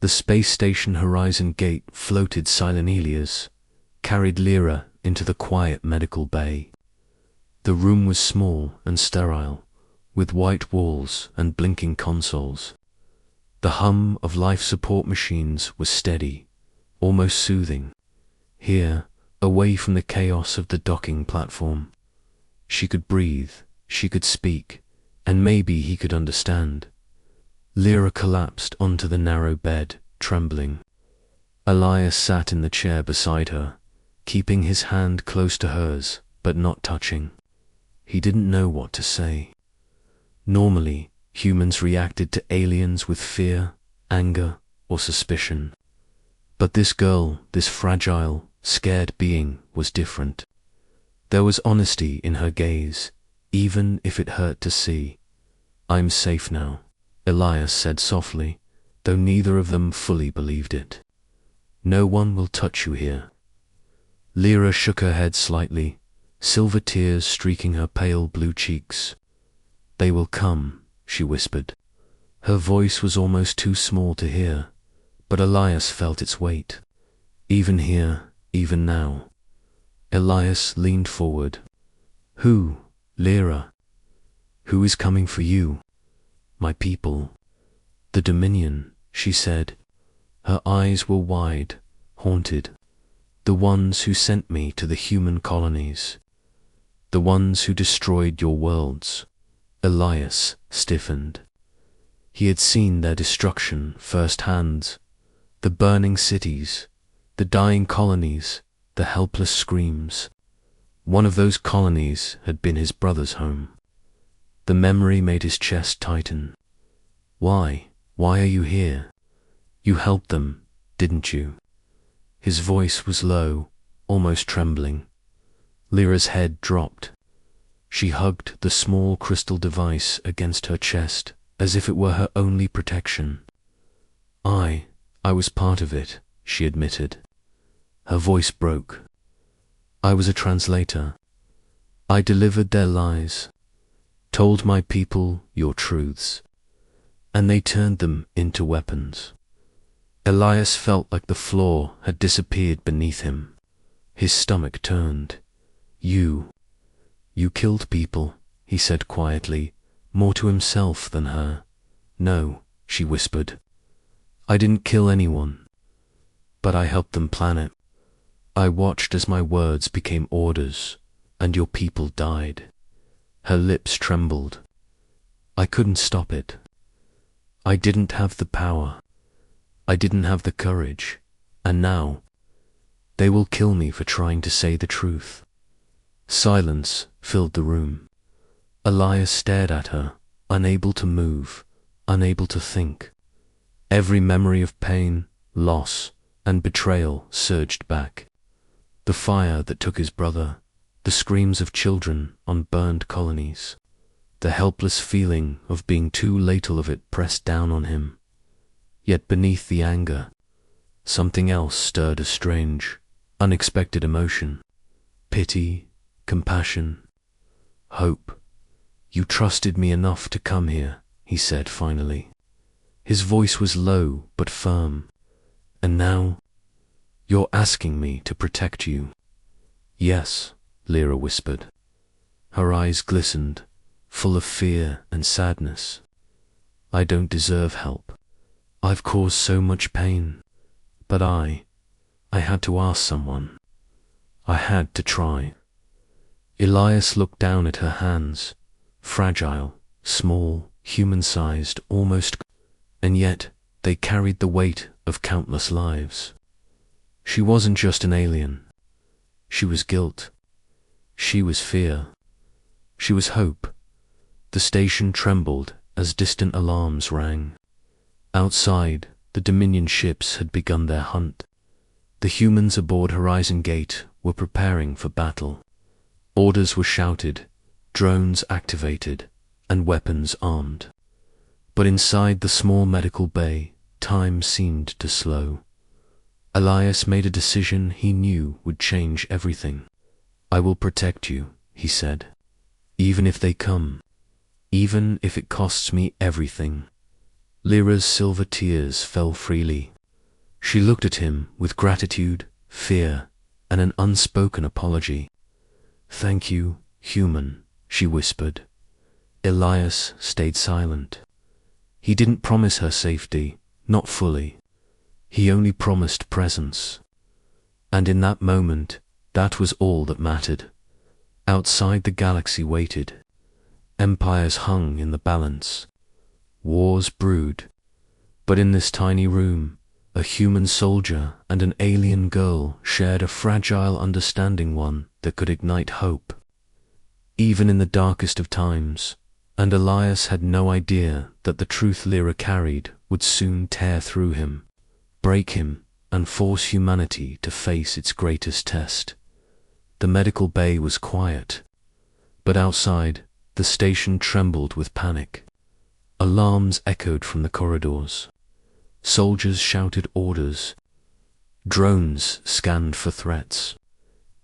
The space station horizon gate floated Silent carried Lyra into the quiet medical bay. The room was small and sterile, with white walls and blinking consoles. The hum of life support machines was steady, almost soothing. Here, away from the chaos of the docking platform, she could breathe, she could speak, and maybe he could understand. Lyra collapsed onto the narrow bed, trembling. Elias sat in the chair beside her, keeping his hand close to hers, but not touching. He didn't know what to say. Normally, humans reacted to aliens with fear, anger, or suspicion. But this girl, this fragile, scared being, was different. There was honesty in her gaze, even if it hurt to see. "I'm safe now," Elias said softly, though neither of them fully believed it. "No one will touch you here." Lyra shook her head slightly, silver tears streaking her pale blue cheeks. "They will come," she whispered. Her voice was almost too small to hear, but Elias felt its weight. Even here, even now. Elias leaned forward. "Who, Lyra? Who is coming for you?" "My people. The Dominion," she said. Her eyes were wide, haunted. "The ones who sent me to the human colonies. The ones who destroyed your worlds." Elias stiffened. He had seen their destruction firsthand. The burning cities, the dying colonies, the helpless screams. One of those colonies had been his brother's home. The memory made his chest tighten. "Why? Why are you here? You helped them, didn't you?" His voice was low, almost trembling. Lyra's head dropped. She hugged the small crystal device against her chest as if it were her only protection. I was part of it," she admitted. Her voice broke. "I was a translator. I delivered their lies, told my people your truths, and they turned them into weapons." Elias felt like the floor had disappeared beneath him. His stomach turned. You killed people," he said quietly, more to himself than her. "No," she whispered. "I didn't kill anyone, but I helped them plan it. I watched as my words became orders, and your people died." Her lips trembled. "I couldn't stop it. I didn't have the power. I didn't have the courage. And now, they will kill me for trying to say the truth." Silence filled the room. Elias stared at her, unable to move, unable to think. Every memory of pain, loss, and betrayal surged back. The fire that took his brother, the screams of children on burned colonies, the helpless feeling of being too little of it pressed down on him. Yet beneath the anger, something else stirred a strange, unexpected emotion. Pity, compassion, hope. "You trusted me enough to come here," he said finally. His voice was low but firm. "And now, you're asking me to protect you." "Yes," Lyra whispered. Her eyes glistened, full of fear and sadness. "I don't deserve help. I've caused so much pain. But I had to ask someone. I had to try." Elias looked down at her hands, fragile, small, human-sized, almost, and yet they carried the weight of countless lives. She wasn't just an alien. She was guilt. She was fear. She was hope. The station trembled as distant alarms rang. Outside, the Dominion ships had begun their hunt. The humans aboard Horizon Gate were preparing for battle. Orders were shouted, drones activated, and weapons armed. But inside the small medical bay, time seemed to slow. Elias made a decision he knew would change everything. "I will protect you," he said. "Even if they come. Even if it costs me everything." Lyra's silver tears fell freely. She looked at him with gratitude, fear, and an unspoken apology. "Thank you, human," she whispered. Elias stayed silent. He didn't promise her safety, not fully. He only promised presence. And in that moment, that was all that mattered. Outside the galaxy waited. Empires hung in the balance. Wars brewed. But in this tiny room, a human soldier and an alien girl shared a fragile understanding, one that could ignite hope. Even in the darkest of times, and Elias had no idea that the truth Lyra carried would soon tear through him, break him, and force humanity to face its greatest test. The medical bay was quiet, but outside, the station trembled with panic. Alarms echoed from the corridors. Soldiers shouted orders. Drones scanned for threats.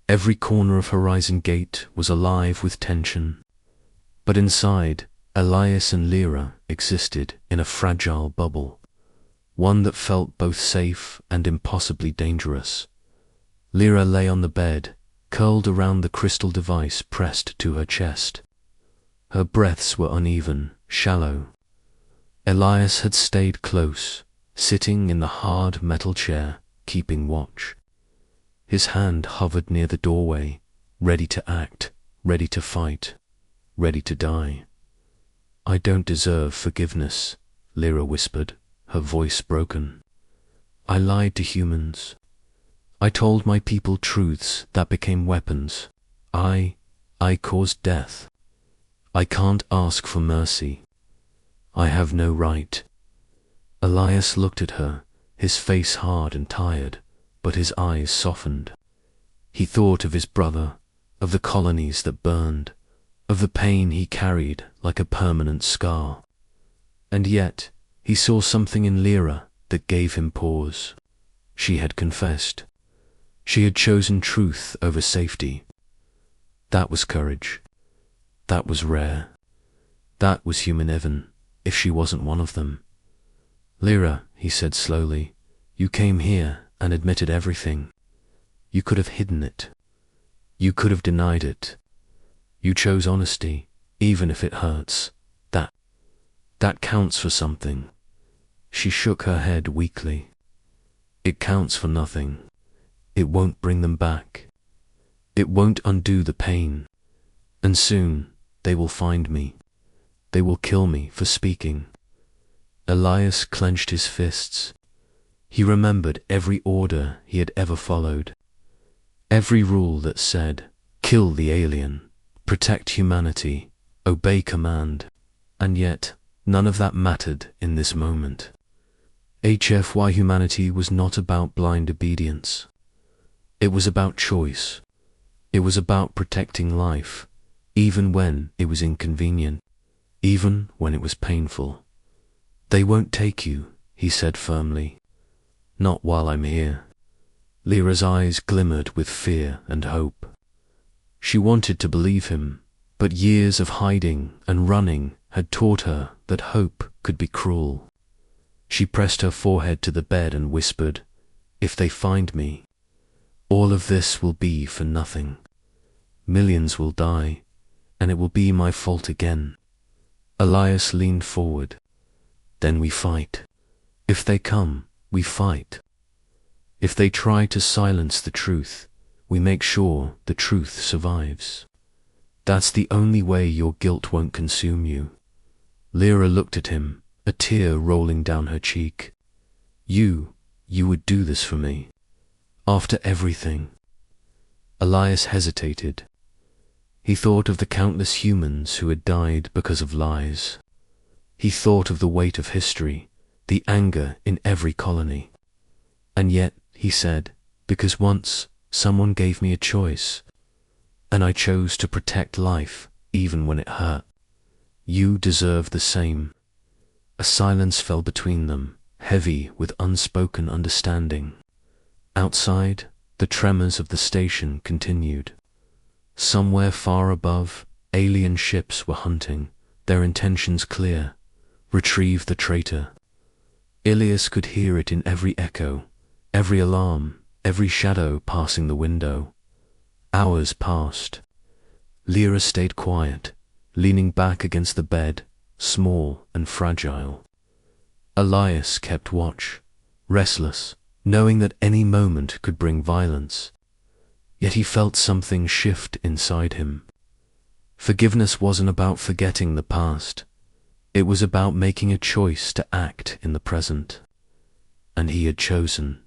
Every corner of Horizon Gate was alive with tension. But inside, Elias and Lyra existed in a fragile bubble, one that felt both safe and impossibly dangerous. Lyra lay on the bed, curled around the crystal device pressed to her chest. Her breaths were uneven, shallow. Elias had stayed close, sitting in the hard metal chair, keeping watch. His hand hovered near the doorway, ready to act, ready to fight, ready to die. "I don't deserve forgiveness," Lyra whispered, her voice broken. "I lied to humans. I told my people truths that became weapons. I caused death. I can't ask for mercy. I have no right." Elias looked at her, his face hard and tired, but his eyes softened. He thought of his brother, of the colonies that burned, of the pain he carried like a permanent scar. And yet, he saw something in Lyra that gave him pause. She had confessed. She had chosen truth over safety. That was courage. That was rare. That was human, even if she wasn't one of them. "Lyra," he said slowly, "you came here and admitted everything. You could have hidden it. You could have denied it. You chose honesty, even if it hurts. That counts for something." She shook her head weakly. "It counts for nothing. It won't bring them back. It won't undo the pain. And soon they will find me. They will kill me for speaking." Elias clenched his fists. He remembered every order he had ever followed. Every rule that said, kill the alien, protect humanity, obey command. And yet, none of that mattered in this moment. HFY humanity was not about blind obedience. It was about choice. It was about protecting life, even when it was inconvenient, even when it was painful. "They won't take you," he said firmly. "Not while I'm here." Lyra's eyes glimmered with fear and hope. She wanted to believe him, but years of hiding and running had taught her that hope could be cruel. She pressed her forehead to the bed and whispered, "If they find me, all of this will be for nothing. Millions will die, and it will be my fault again." Elias leaned forward. "Then we fight. If they come, we fight. If they try to silence the truth, we make sure the truth survives. That's the only way your guilt won't consume you." Lyra looked at him, a tear rolling down her cheek. You would do this for me? After everything?" Elias hesitated. He thought of the countless humans who had died because of lies. He thought of the weight of history, the anger in every colony. "And yet," he said, "because once someone gave me a choice, and I chose to protect life even when it hurt. You deserve the same." A silence fell between them, heavy with unspoken understanding. Outside, the tremors of the station continued. Somewhere far above, alien ships were hunting, their intentions clear: retrieve the traitor. Elias could hear it in every echo, every alarm, every shadow passing the window. Hours passed. Lyra stayed quiet, leaning back against the bed, small and fragile. Elias kept watch, restless, knowing that any moment could bring violence. Yet he felt something shift inside him. Forgiveness wasn't about forgetting the past. It was about making a choice to act in the present. And he had chosen.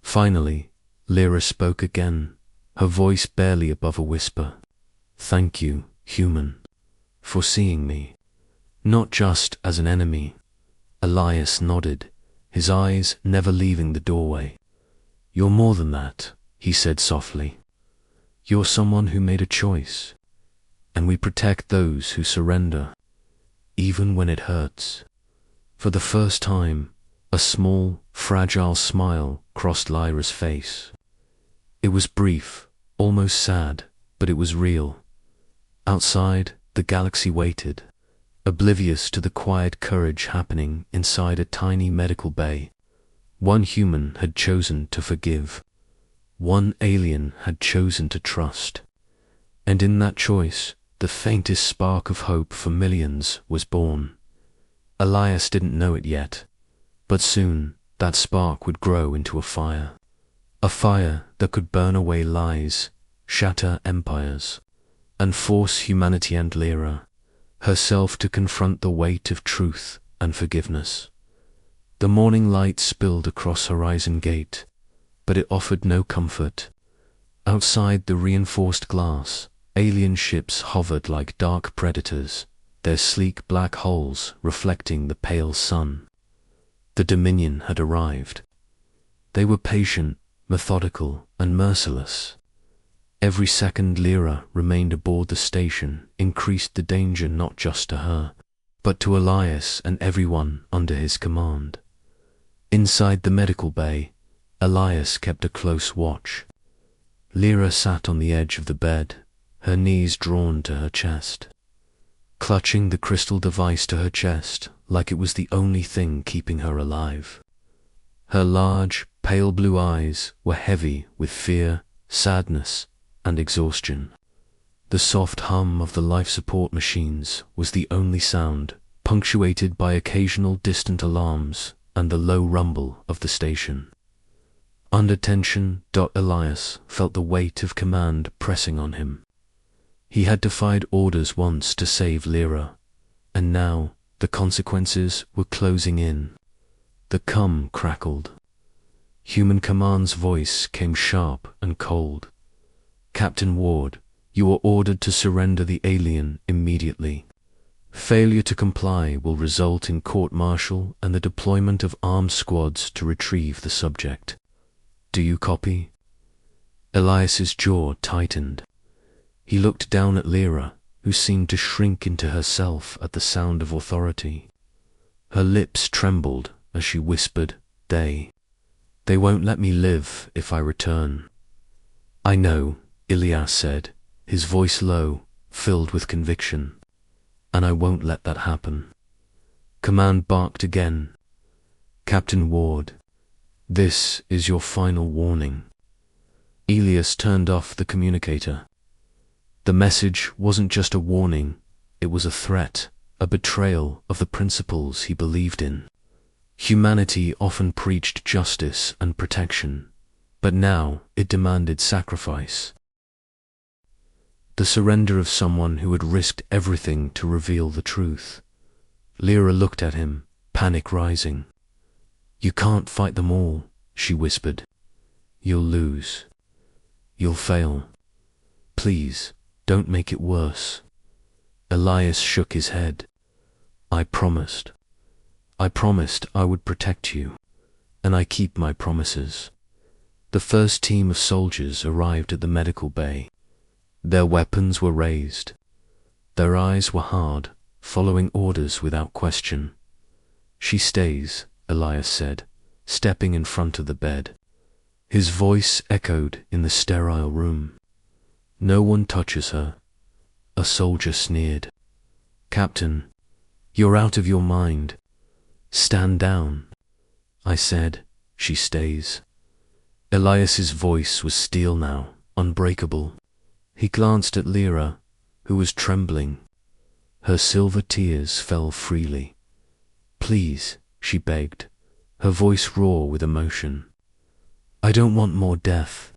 Finally, Lyra spoke again, her voice barely above a whisper. "Thank you, human, for seeing me. Not just as an enemy." Elias nodded, his eyes never leaving the doorway. "You're more than that," he said softly. "You're someone who made a choice. And we protect those who surrender, even when it hurts." For the first time, a small, fragile smile crossed Lyra's face. It was brief, almost sad, but it was real. Outside, the galaxy waited, oblivious to the quiet courage happening inside a tiny medical bay. One human had chosen to forgive. One alien had chosen to trust. And in that choice, the faintest spark of hope for millions was born. Elias didn't know it yet, but soon that spark would grow into a fire that could burn away lies, shatter empires, and force humanity and Lyra herself to confront the weight of truth and forgiveness. The morning light spilled across Horizon Gate, but it offered no comfort. Outside the reinforced glass, alien ships hovered like dark predators, their sleek black hulls reflecting the pale sun. The Dominion had arrived. They were patient, methodical, and merciless. Every second Lyra remained aboard the station increased the danger not just to her, but to Elias and everyone under his command. Inside the medical bay, Elias kept a close watch. Lyra sat on the edge of the bed, her knees drawn to her chest, clutching the crystal device to her chest like it was the only thing keeping her alive. Her large, pale blue eyes were heavy with fear, sadness, and exhaustion. The soft hum of the life support machines was the only sound, punctuated by occasional distant alarms and the low rumble of the station. Under tension, Elias felt the weight of command pressing on him. He had defied orders once to save Lyra, and now the consequences were closing in. The cum crackled. Human Command's voice came sharp and cold. "Captain Ward, you are ordered to surrender the alien immediately. Failure to comply will result in court-martial and the deployment of armed squads to retrieve the subject. Do you copy?" Elias's jaw tightened. He looked down at Lyra, who seemed to shrink into herself at the sound of authority. Her lips trembled as she whispered, They won't let me live if I return." "I know," Elias said, his voice low, filled with conviction. "And I won't let that happen." Command barked again. "Captain Ward, this is your final warning." Elias turned off the communicator. The message wasn't just a warning, it was a threat, a betrayal of the principles he believed in. Humanity often preached justice and protection, but now it demanded sacrifice. The surrender of someone who had risked everything to reveal the truth. Lyra looked at him, panic rising. "You can't fight them all," she whispered. "You'll lose. You'll fail. Please, don't make it worse." Elias shook his head. I promised I would protect you, and I keep my promises." The first team of soldiers arrived at the medical bay. Their weapons were raised. Their eyes were hard, following orders without question. "She stays," Elias said, stepping in front of the bed. His voice echoed in the sterile room. "No one touches her." A soldier sneered. "Captain, you're out of your mind. Stand down." I said, "She stays." Elias's voice was steel now, unbreakable. He glanced at Lyra, who was trembling. Her silver tears fell freely. "Please," she begged, her voice raw with emotion. "I don't want more death.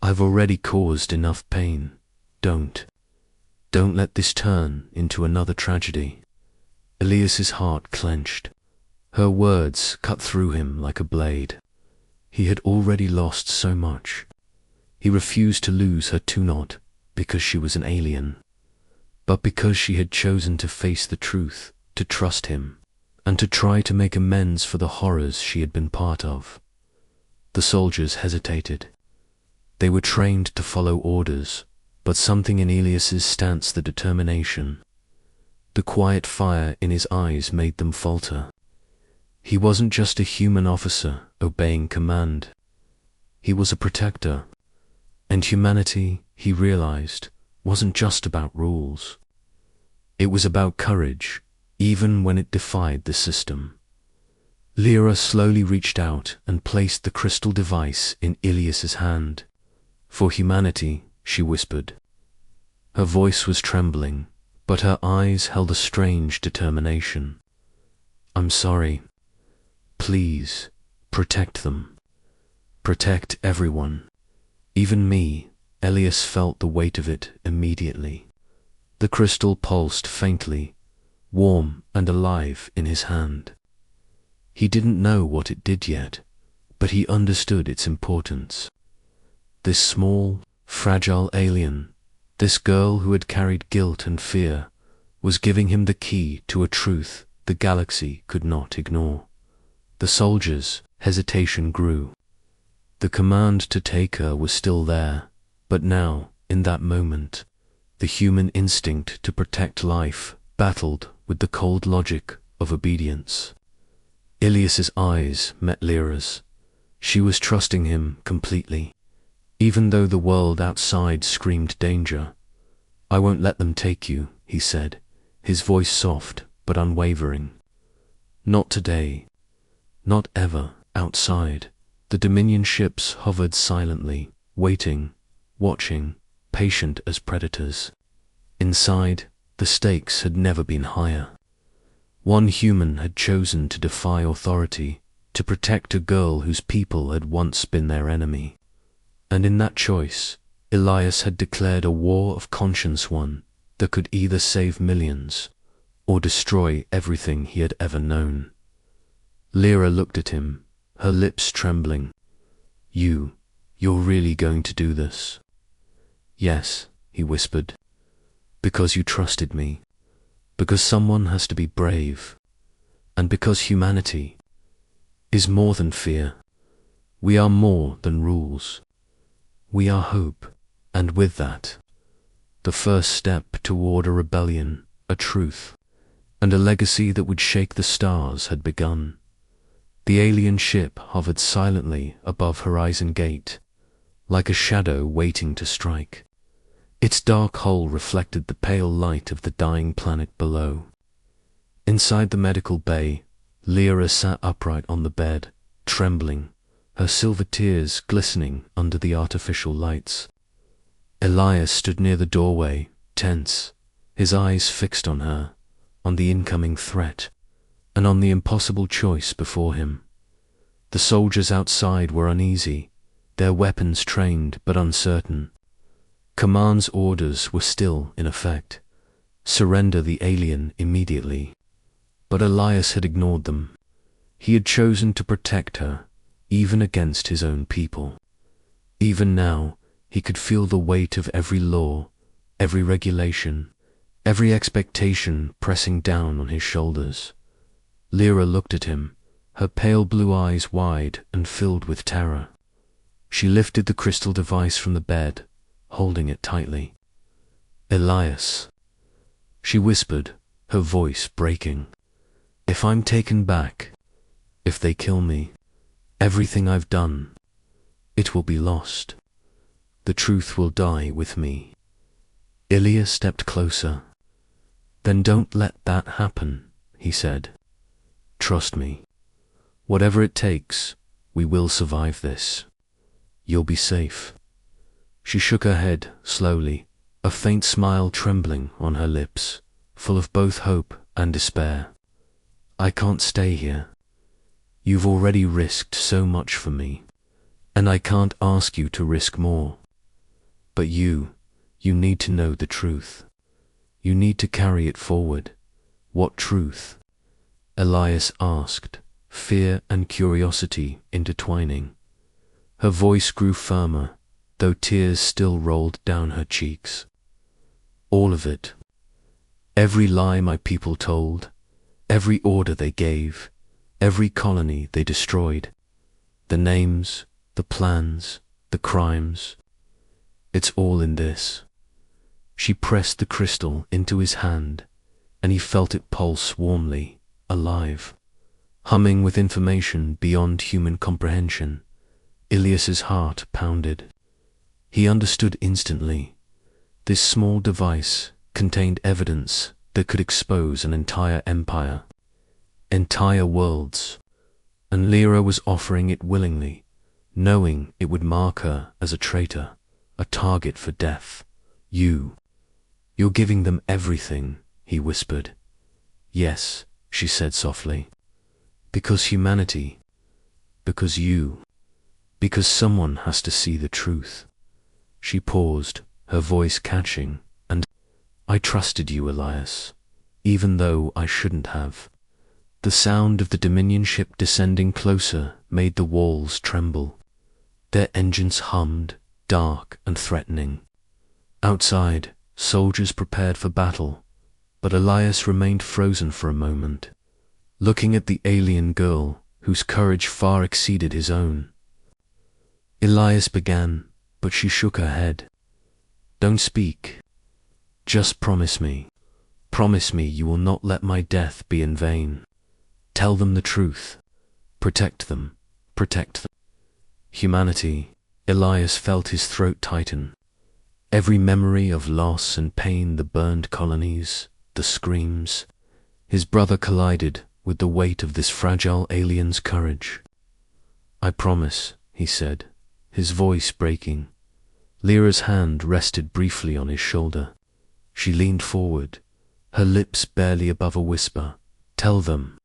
I've already caused enough pain. Don't let this turn into another tragedy." Elias's heart clenched. Her words cut through him like a blade. He had already lost so much. He refused to lose her too, not because she was an alien, but because she had chosen to face the truth, to trust him, and to try to make amends for the horrors she had been part of. The soldiers hesitated. They were trained to follow orders, but something in Elias's stance, the determination, the quiet fire in his eyes made them falter. He wasn't just a human officer obeying command. He was a protector. And humanity, he realized, wasn't just about rules. It was about courage, even when it defied the system. Lyra slowly reached out and placed the crystal device in Elias's hand. "For humanity," she whispered. Her voice was trembling, but her eyes held a strange determination. "I'm sorry. Please, protect them. Protect everyone. Even me." Elias felt the weight of it immediately. The crystal pulsed faintly, warm and alive in his hand. He didn't know what it did yet, but he understood its importance. This small, fragile alien, this girl who had carried guilt and fear, was giving him the key to a truth the galaxy could not ignore. The soldiers' hesitation grew. The command to take her was still there, but now, in that moment, the human instinct to protect life battled with the cold logic of obedience. Elias's eyes met Lyra's. She was trusting him completely, even though the world outside screamed danger. "I won't let them take you," he said, his voice soft but unwavering. "Not today. Not ever." Outside, the Dominion ships hovered silently, waiting, watching, patient as predators. Inside, the stakes had never been higher. One human had chosen to defy authority, to protect a girl whose people had once been their enemy. And in that choice, Elias had declared a war of conscience, one that could either save millions or destroy everything he had ever known. Lyra looked at him, her lips trembling. You're really going to do this?" "Yes," he whispered. "Because you trusted me. Because someone has to be brave. And because humanity is more than fear. We are more than rules. We are hope. And with that, the first step toward a rebellion, a truth, and a legacy that would shake the stars had begun." The alien ship hovered silently above Horizon Gate, like a shadow waiting to strike. Its dark hull reflected the pale light of the dying planet below. Inside the medical bay, Lyra sat upright on the bed, trembling, her silver tears glistening under the artificial lights. Elias stood near the doorway, tense, his eyes fixed on her, on the incoming threat, and on the impossible choice before him. The soldiers outside were uneasy, their weapons trained but uncertain. Command's orders were still in effect. Surrender the alien immediately. But Elias had ignored them. He had chosen to protect her, even against his own people. Even now, he could feel the weight of every law, every regulation, every expectation pressing down on his shoulders. Lyra looked at him, her pale blue eyes wide and filled with terror. She lifted the crystal device from the bed, holding it tightly. "Elias," she whispered, her voice breaking. "If I'm taken back, if they kill me, everything I've done, it will be lost. The truth will die with me." Elias stepped closer. "Then don't let that happen," he said. "Trust me. Whatever it takes, we will survive this." You'll be safe. She shook her head slowly, a faint smile trembling on her lips, full of both hope and despair. I can't stay here. You've already risked so much for me, and I can't ask you to risk more. But you need to know the truth. You need to carry it forward. What truth? Elias asked, fear and curiosity intertwining. Her voice grew firmer, though tears still rolled down her cheeks. All of it. Every lie my people told, every order they gave, every colony they destroyed, the names, the plans, the crimes. It's all in this. She pressed the crystal into his hand, and he felt it pulse warmly, alive, humming with information beyond human comprehension. Ilias's heart pounded. He understood instantly. This small device contained evidence that could expose an entire empire, entire worlds, and Lyra was offering it willingly, knowing it would mark her as a traitor, a target for death. You're giving them everything, he whispered. Yes, she said softly. Because humanity, because someone has to see the truth. She paused, her voice catching, and I trusted you, Elias, even though I shouldn't have. The sound of the Dominion ship descending closer made the walls tremble. Their engines hummed, dark and threatening. Outside, soldiers prepared for battle, but Elias remained frozen for a moment, looking at the alien girl whose courage far exceeded his own. Elias began, but she shook her head. Don't speak. Just promise me. Promise me you will not let my death be in vain. Tell them the truth. Protect them. Protect them. Humanity. Elias felt his throat tighten. Every memory of loss and pain, the burned colonies, the screams. His brother collided with the weight of this fragile alien's courage. I promise, he said, his voice breaking. Lyra's hand rested briefly on his shoulder. She leaned forward, her lips barely above a whisper. Tell them,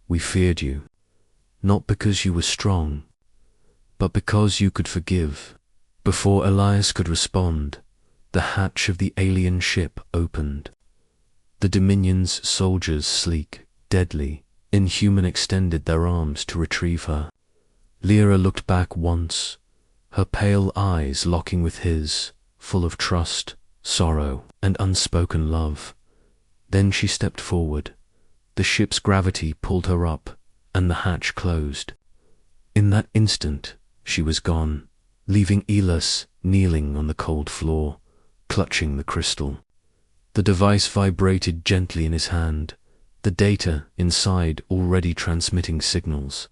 we feared you, not because you were strong, but because you could forgive. Before Elias could respond, the hatch of the alien ship opened. The Dominion's soldiers, sleek, deadly, inhuman, extended their arms to retrieve her. Lyra looked back once, her pale eyes locking with his, full of trust, sorrow, and unspoken love. Then she stepped forward. The ship's gravity pulled her up, and the hatch closed. In that instant, she was gone, leaving Elias kneeling on the cold floor, clutching the crystal. The device vibrated gently in his hand, the data inside already transmitting signals.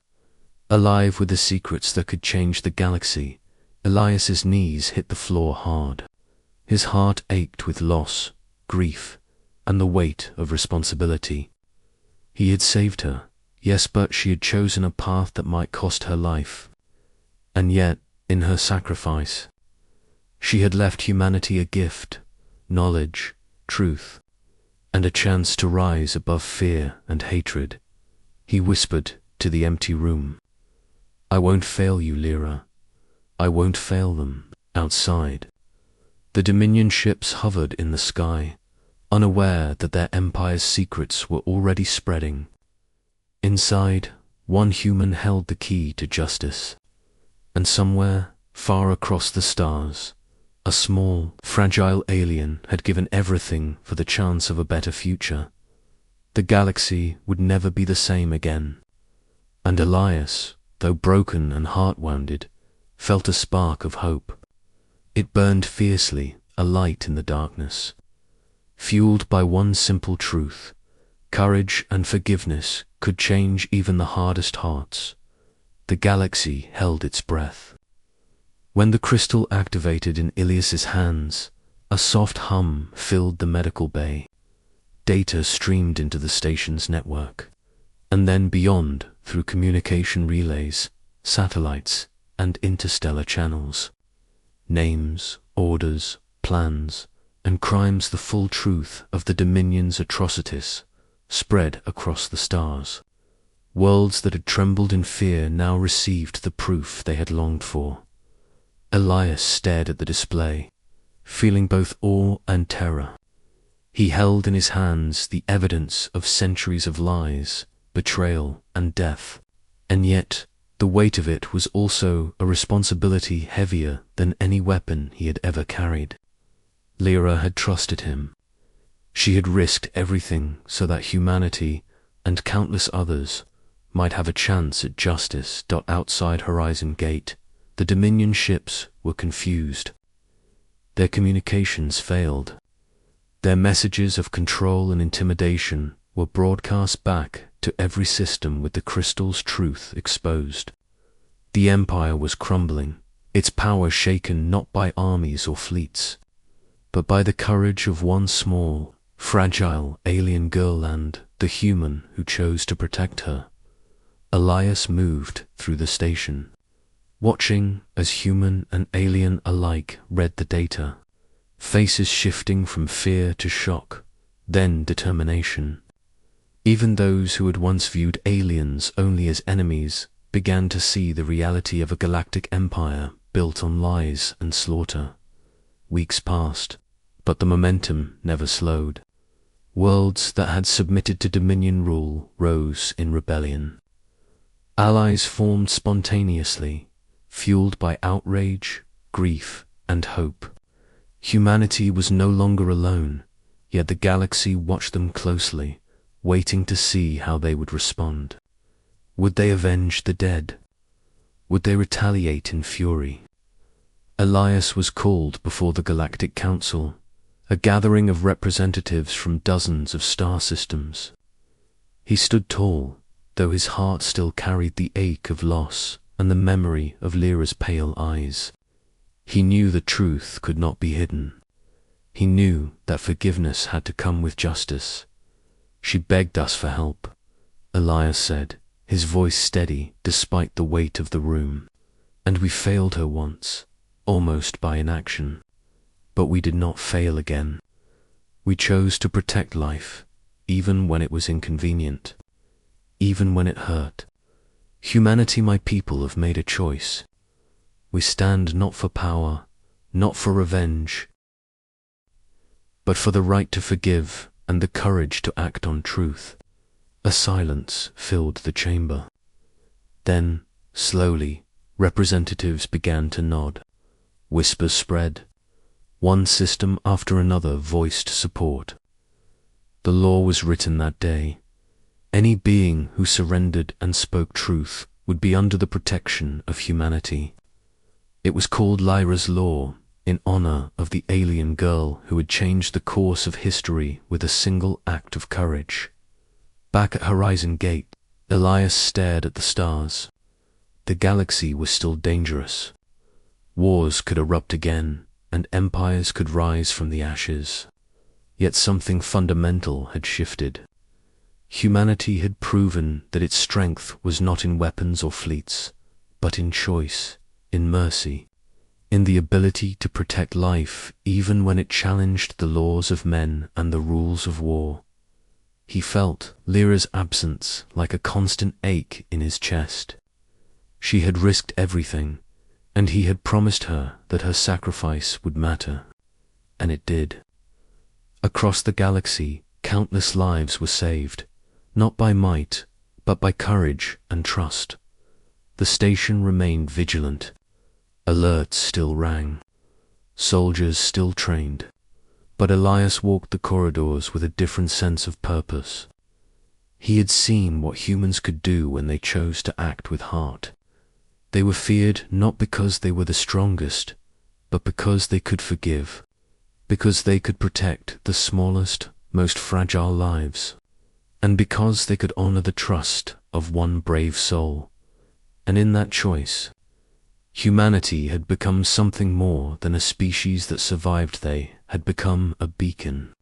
Alive with the secrets that could change the galaxy, Elias's knees hit the floor hard. His heart ached with loss, grief, and the weight of responsibility. He had saved her, yes, but she had chosen a path that might cost her life. And yet, in her sacrifice, she had left humanity a gift, knowledge, truth, and a chance to rise above fear and hatred. He whispered to the empty room, I won't fail you, Lyra. I won't fail them. Outside, the Dominion ships hovered in the sky, unaware that their empire's secrets were already spreading. Inside, one human held the key to justice, and somewhere, far across the stars, a small, fragile alien had given everything for the chance of a better future. The galaxy would never be the same again, and Elias, though broken and heart-wounded, felt a spark of hope. It burned fiercely, a light in the darkness. Fueled by one simple truth, courage and forgiveness could change even the hardest hearts. The galaxy held its breath. When the crystal activated in Ilias's hands, a soft hum filled the medical bay. Data streamed into the station's network, and then beyond through communication relays, satellites, and interstellar channels. Names, orders, plans, and crimes, the full truth of the Dominion's atrocities spread across the stars. Worlds that had trembled in fear now received the proof they had longed for. Elias stared at the display, feeling both awe and terror. He held in his hands the evidence of centuries of lies, betrayal, and death, and yet the weight of it was also a responsibility heavier than any weapon he had ever carried. Lyra had trusted him. She had risked everything so that humanity and countless others might have a chance at justice. Outside Horizon Gate, the Dominion ships were confused. Their communications failed. Their messages of control and intimidation were broadcast back to every system with the crystal's truth exposed. The Empire was crumbling, its power shaken not by armies or fleets, but by the courage of one small, fragile alien girl and the human who chose to protect her. Elias moved through the station, watching as human and alien alike read the data, faces shifting from fear to shock, then determination. Even those who had once viewed aliens only as enemies began to see the reality of a galactic empire built on lies and slaughter. Weeks passed, but the momentum never slowed. Worlds that had submitted to Dominion rule rose in rebellion. Allies formed spontaneously, fueled by outrage, grief, and hope. Humanity was no longer alone, yet the galaxy watched them closely, waiting to see how they would respond. Would they avenge the dead? Would they retaliate in fury? Elias was called before the Galactic Council, a gathering of representatives from dozens of star systems. He stood tall, though his heart still carried the ache of loss and the memory of Lyra's pale eyes. He knew the truth could not be hidden. He knew that forgiveness had to come with justice. "She begged us for help," Elias said, his voice steady despite the weight of the room. "And we failed her once, almost by inaction. But we did not fail again. We chose to protect life, even when it was inconvenient, even when it hurt. Humanity, my people, have made a choice. We stand not for power, not for revenge, but for the right to forgive and the courage to act on truth." A silence filled the chamber. Then, slowly, representatives began to nod. Whispers spread. One system after another voiced support. The law was written that day. Any being who surrendered and spoke truth would be under the protection of humanity. It was called Lyra's Law, in honor of the alien girl who had changed the course of history with a single act of courage. Back at Horizon Gate, Elias stared at the stars. The galaxy was still dangerous. Wars could erupt again, and empires could rise from the ashes. Yet something fundamental had shifted. Humanity had proven that its strength was not in weapons or fleets, but in choice, in mercy, in the ability to protect life even when it challenged the laws of men and the rules of war. He felt Lyra's absence like a constant ache in his chest. She had risked everything, and he had promised her that her sacrifice would matter. And it did. Across the galaxy, countless lives were saved, not by might, but by courage and trust. The station remained vigilant. Alerts still rang. Soldiers still trained. But Elias walked the corridors with a different sense of purpose. He had seen what humans could do when they chose to act with heart. They were feared not because they were the strongest, but because they could forgive, because they could protect the smallest, most fragile lives, and because they could honor the trust of one brave soul. And in that choice, humanity had become something more than a species that survived. They had become a beacon,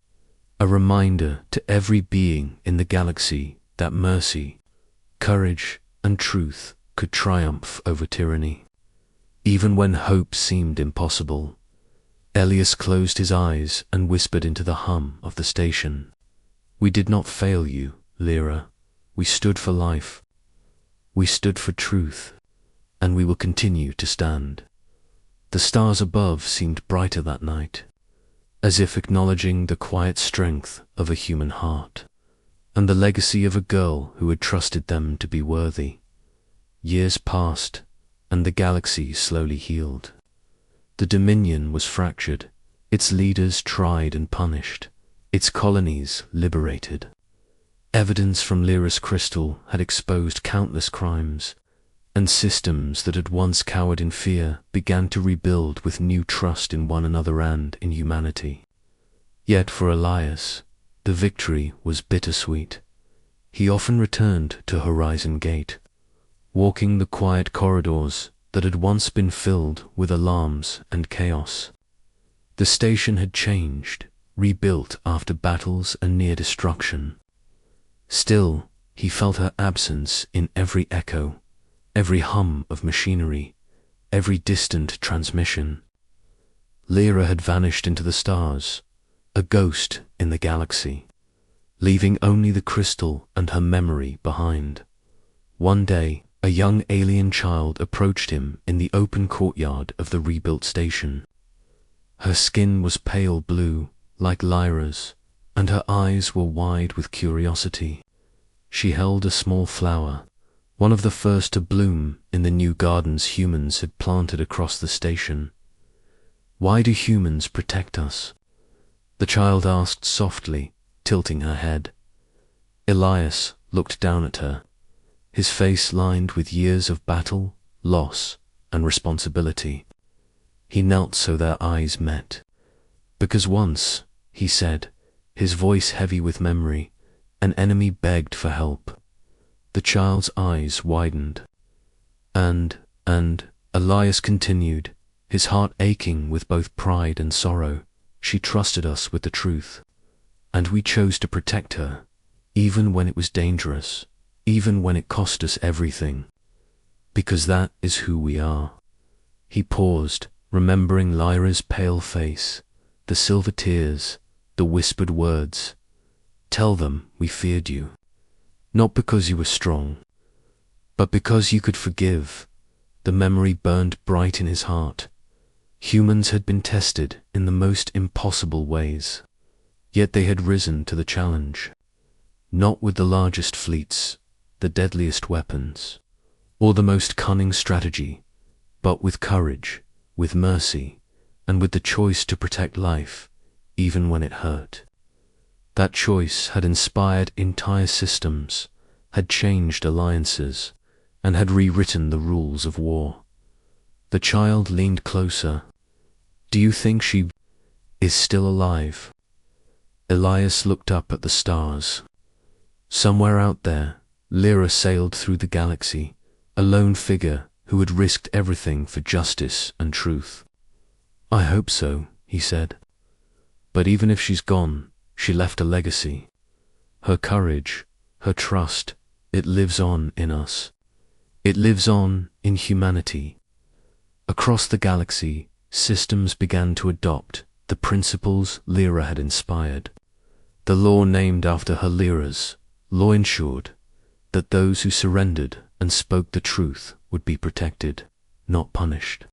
a reminder to every being in the galaxy that mercy, courage, and truth could triumph over tyranny. even when hope seemed impossible. Elias closed his eyes and whispered into the hum of the station. We did not fail you, Lyra. We stood for life. We stood for truth, and we will continue to stand. The stars above seemed brighter that night, as if acknowledging the quiet strength of a human heart, and the legacy of a girl who had trusted them to be worthy. Years passed, and the galaxy slowly healed. The Dominion was fractured, its leaders tried and punished, its colonies liberated. Evidence from Lyra's crystal had exposed countless crimes, and systems that had once cowered in fear began to rebuild with new trust in one another and in humanity. Yet for Elias, the victory was bittersweet. He often returned to Horizon Gate, walking the quiet corridors that had once been filled with alarms and chaos. The station had changed, rebuilt after battles and near destruction. Still, he felt her absence in every echo, every hum of machinery, every distant transmission. Lyra had vanished into the stars, a ghost in the galaxy, leaving only the crystal and her memory behind. One day, a young alien child approached him in the open courtyard of the rebuilt station. Her skin was pale blue, like Lyra's, and her eyes were wide with curiosity. She held a small flower, one of the first to bloom in the new gardens humans had planted across the station. Why do humans protect us? The child asked softly, tilting her head. Elias looked down at her, his face lined with years of battle, loss, and responsibility. He knelt so their eyes met. Because once, he said, his voice heavy with memory, an enemy begged for help. The child's eyes widened. And, Elias continued, his heart aching with both pride and sorrow, she trusted us with the truth. And we chose to protect her, even when it was dangerous, even when it cost us everything. Because that is who we are. He paused, remembering Lyra's pale face, the silver tears, the whispered words. Tell them we feared you. Not because you were strong, but because you could forgive. The memory burned bright in his heart. Humans had been tested in the most impossible ways, yet they had risen to the challenge. Not with the largest fleets, the deadliest weapons, or the most cunning strategy, but with courage, with mercy, and with the choice to protect life, even when it hurt. That choice had inspired entire systems, had changed alliances, and had rewritten the rules of war. The child leaned closer. Do you think she is still alive? Elias looked up at the stars. Somewhere out there, Lyra sailed through the galaxy, a lone figure who had risked everything for justice and truth. I hope so, he said. But even if she's gone, she left a legacy. Her courage, her trust, it lives on in us. It lives on in humanity. Across the galaxy, systems began to adopt the principles Lyra had inspired. The law named after her Lyra's law ensured that those who surrendered and spoke the truth would be protected, not punished.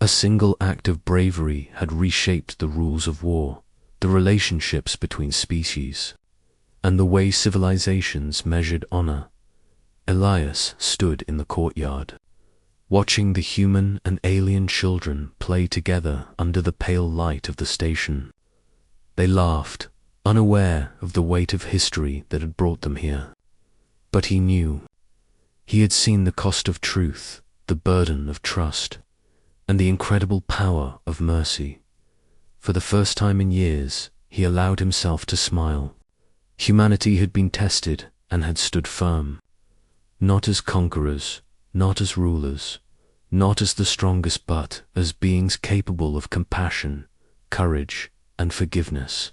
A single act of bravery had reshaped the rules of war, the relationships between species, and the way civilizations measured honor. Elias stood in the courtyard, watching the human and alien children play together under the pale light of the station. They laughed, unaware of the weight of history that had brought them here. But he knew. He had seen the cost of truth, the burden of trust, and the incredible power of mercy. For the first time in years, he allowed himself to smile. Humanity had been tested and had stood firm. Not as conquerors, not as rulers, not as the strongest, but as beings capable of compassion, courage, and forgiveness.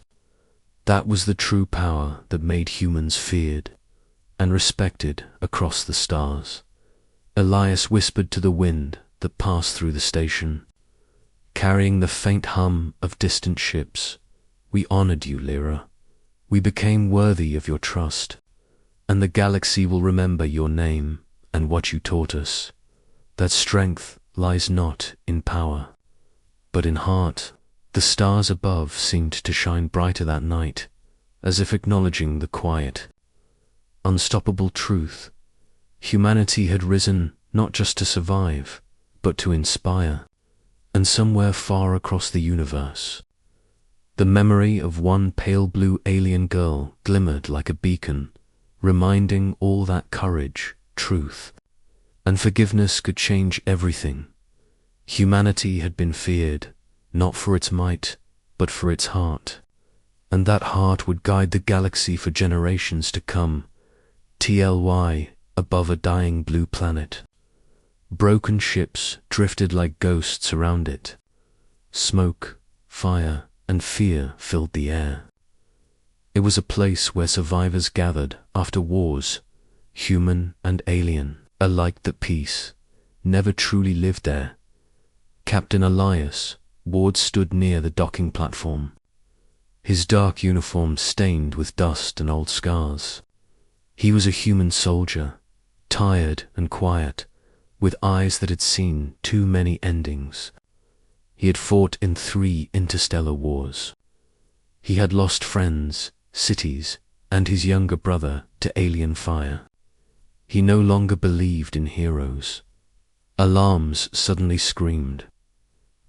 That was the true power that made humans feared and respected across the stars. Elias whispered to the wind that passed through the station, carrying the faint hum of distant ships. We honored you, Lyra. We became worthy of your trust, and the galaxy will remember your name and what you taught us, that strength lies not in power, but in heart. The stars above seemed to shine brighter that night, as if acknowledging the quiet, unstoppable truth. Humanity had risen not just to survive, but to inspire, and somewhere far across the universe, the memory of one pale blue alien girl glimmered like a beacon, reminding all that courage, truth, and forgiveness could change everything. Humanity had been feared, not for its might, but for its heart, and that heart would guide the galaxy for generations to come. TLY, above a dying blue planet. Broken ships drifted like ghosts around it. Smoke, fire, and fear filled the air. It was a place where survivors gathered after wars, human and alien, alike. That peace never truly lived there. Captain Elias Ward stood near the docking platform, his dark uniform stained with dust and old scars. He was a human soldier, tired and quiet, with eyes that had seen too many endings. He had fought in 3 interstellar wars. He had lost friends, cities, and his younger brother to alien fire. He no longer believed in heroes. Alarms suddenly screamed.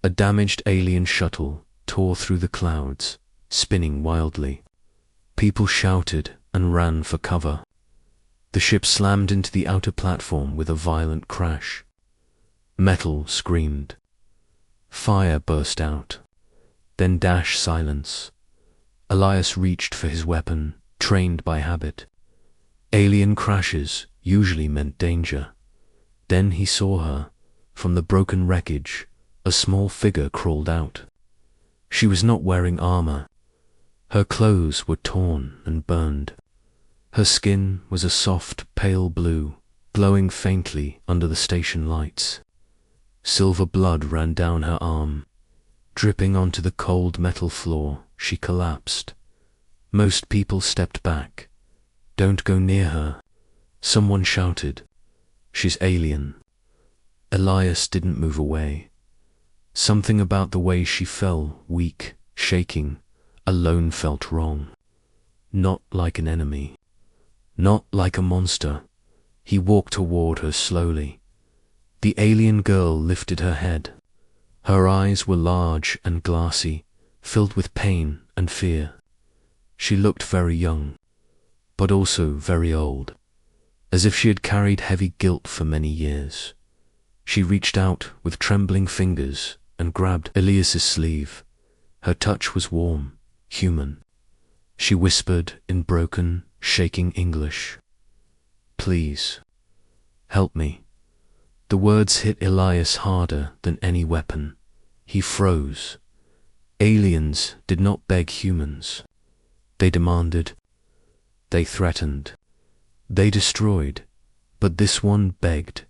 A damaged alien shuttle tore through the clouds, spinning wildly. People shouted and ran for cover. The ship slammed into the outer platform with a violent crash. Metal screamed. Fire burst out. Then silence. Elias reached for his weapon, trained by habit. Alien crashes usually meant danger. Then he saw her. From the broken wreckage, a small figure crawled out. She was not wearing armor. Her clothes were torn and burned. Her skin was a soft, pale blue, glowing faintly under the station lights. Silver blood ran down her arm. Dripping onto the cold metal floor, she collapsed. Most people stepped back. "Don't go near her," someone shouted. "She's alien." Elias didn't move away. Something about the way she fell, weak, shaking, alone, felt wrong. Not like an enemy. Not like a monster. He walked toward her slowly. The alien girl lifted her head. Her eyes were large and glassy, filled with pain and fear. She looked very young, but also very old, as if she had carried heavy guilt for many years. She reached out with trembling fingers and grabbed Elias's sleeve. Her touch was warm, human. She whispered in broken, shaking English, "Please, help me." The words hit Elias harder than any weapon. He froze. Aliens did not beg humans. They demanded. They threatened. They destroyed. But this one begged.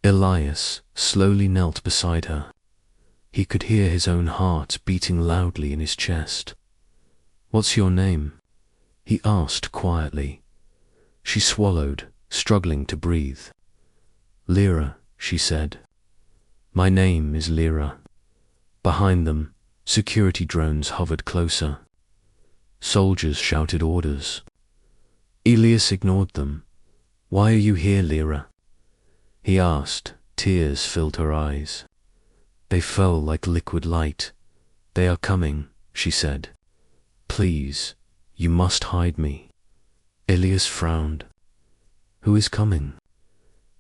Elias slowly knelt beside her. He could hear his own heart beating loudly in his chest. "What's your name?" he asked quietly. She swallowed, struggling to breathe. "Lyra," she said. "My name is Lyra." Behind them, security drones hovered closer. Soldiers shouted orders. Elias ignored them. "Why are you here, Lyra?" he asked. Tears filled her eyes. They fell like liquid light. "They are coming," she said. "Please, you must hide me." Elias frowned. "Who is coming?"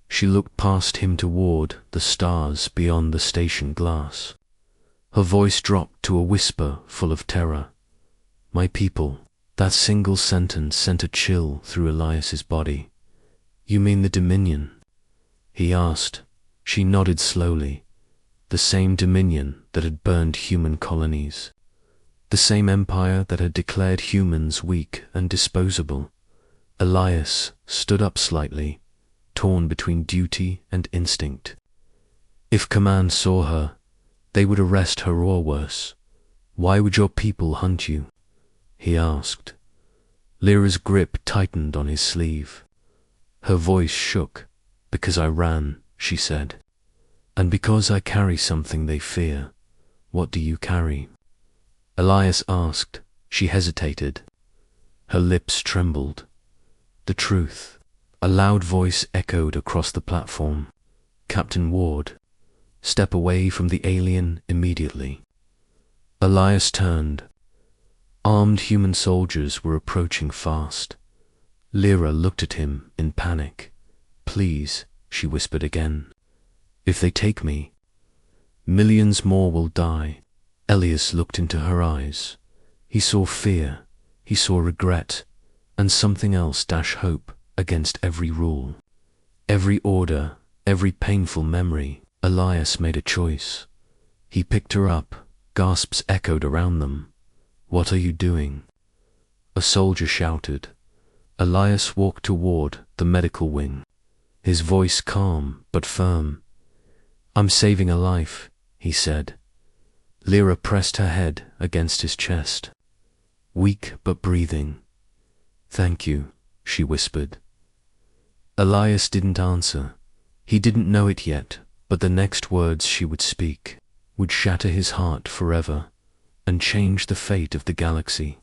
She looked past him toward the stars beyond the station glass. Her voice dropped to a whisper full of terror. "My people." That single sentence sent a chill through Elias's body. "You mean the Dominion?" he asked. She nodded slowly. The same Dominion that had burned human colonies. The same empire that had declared humans weak and disposable. Elias stood up slightly, torn between duty and instinct. If command saw her, they would arrest her or worse. Why would your people hunt you? He asked. Lyra's grip tightened on his sleeve. Her voice shook. Because I ran, she said. And because I carry something they fear. What do you carry? Elias asked. She hesitated. Her lips trembled. The truth. A loud voice echoed across the platform. Captain Ward, step away from the alien immediately. Elias turned. Armed human soldiers were approaching fast. Lyra looked at him in panic. Please, she whispered again. If they take me, millions more will die. Elias looked into her eyes. He saw fear, he saw regret, and something else dash hope against every rule. Every order, every painful memory. Elias made a choice. He picked her up. Gasps echoed around them. What are you doing? A soldier shouted. Elias walked toward the medical wing, his voice calm but firm. I'm saving a life, he said. Lyra pressed her head against his chest, weak but breathing. Thank you, she whispered. Elias didn't answer. He didn't know it yet, but the next words she would speak would shatter his heart forever and change the fate of the galaxy.